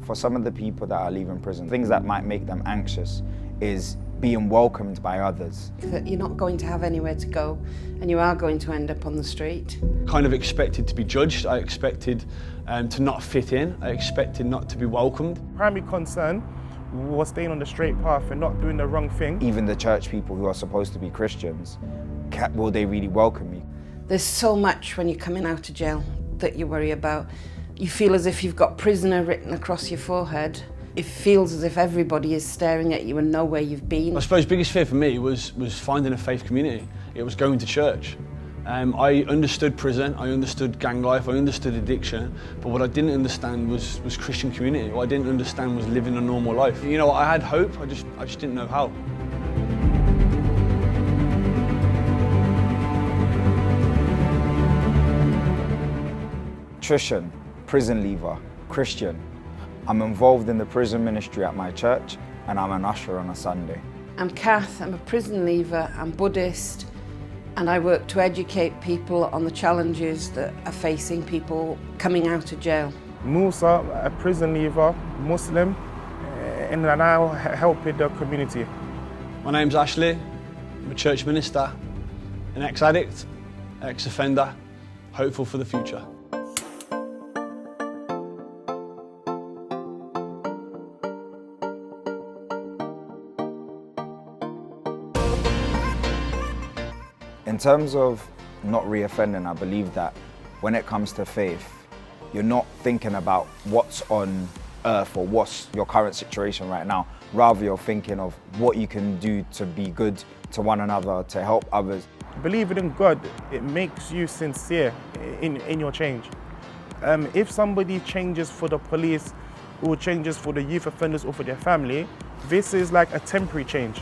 For some of the people that are leaving prison, things that might make them anxious is being welcomed by others. That you're not going to have anywhere to go and you are going to end up on the street. Kind of expected to be judged, I expected to not fit in, I expected not to be welcomed. Primary concern was staying on the straight path and not doing the wrong thing. Even the church people who are supposed to be Christians, will they really welcome me? There's so much when you're coming out of jail that you worry about. You feel as if you've got prisoner written across your forehead. It feels as if everybody is staring at you and know where you've been. I suppose the biggest fear for me was finding a faith community. It was going to church. I understood prison, I understood gang life, I understood addiction, but what I didn't understand was Christian community. What I didn't understand was living a normal life. You know, I had hope, I just didn't know how. Nutrition, prison leaver, Christian. I'm involved in the prison ministry at my church and I'm an usher on a Sunday. I'm Kath, I'm a prison leaver, I'm Buddhist, and I work to educate people on the challenges that are facing people coming out of jail. Musa, a prison leaver, Muslim, and I now help with the community. My name's Ashley, I'm a church minister, an ex-addict, ex-offender, hopeful for the future. In terms of not re-offending, I believe that when it comes to faith, you're not thinking about what's on earth or what's your current situation right now. Rather, you're thinking of what you can do to be good to one another, to help others. Believing in God, it makes you sincere in your change. If somebody changes for the police or changes for the youth offenders or for their family, this is like a temporary change.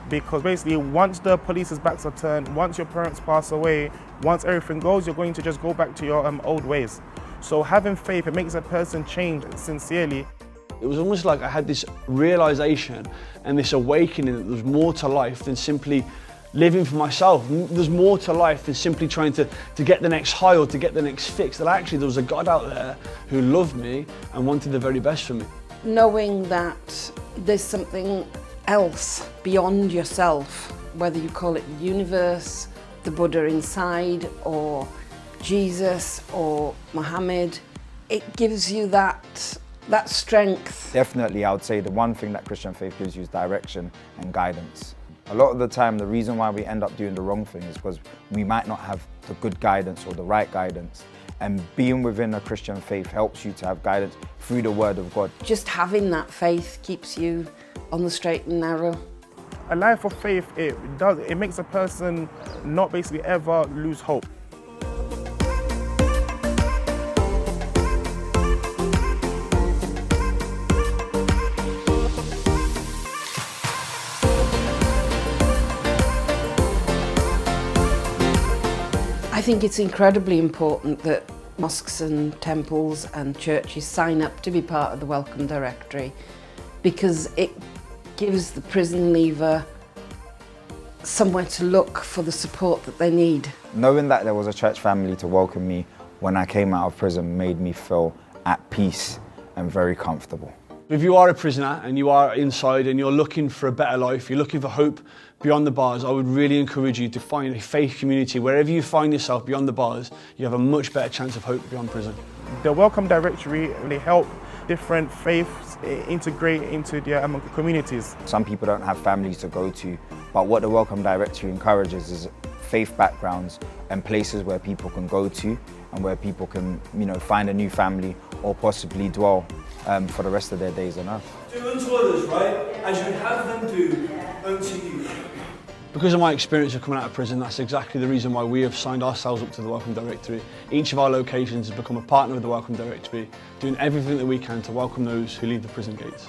Because basically, once the police's backs are turned, once your parents pass away, once everything goes, you're going to just go back to your old ways. So having faith, it makes a person change sincerely. It was almost like I had this realization and this awakening that there's more to life than simply living for myself. There's more to life than simply trying to get the next high or to get the next fix. That actually there was a God out there who loved me and wanted the very best for me. Knowing that there's something else beyond yourself, whether you call it the universe, the Buddha inside, or Jesus or Muhammad, it gives you that strength. Definitely, I would say the one thing that Christian faith gives you is direction and guidance. A lot of the time, the reason why we end up doing the wrong thing is because we might not have the good guidance or the right guidance. And being within a Christian faith helps you to have guidance through the Word of God. Just having that faith keeps you on the straight and narrow. A life of faith, it makes a person not basically ever lose hope. I think it's incredibly important that mosques and temples and churches sign up to be part of the Welcome Directory, because it gives the prison leaver somewhere to look for the support that they need. Knowing that there was a church family to welcome me when I came out of prison made me feel at peace and very comfortable. If you are a prisoner and you are inside and you're looking for a better life, you're looking for hope beyond the bars, I would really encourage you to find a faith community. Wherever you find yourself beyond the bars, you have a much better chance of hope beyond prison. The Welcome Directory, they help different faiths integrate into their communities. Some people don't have families to go to, but what the Welcome Directory encourages is faith backgrounds and places where people can go to and where people can, find a new family or possibly dwell for the rest of their days on earth. Do unto others, right, as you would have them do unto you. Because of my experience of coming out of prison, that's exactly the reason why we have signed ourselves up to the Welcome Directory. Each of our locations has become a partner of the Welcome Directory, doing everything that we can to welcome those who leave the prison gates.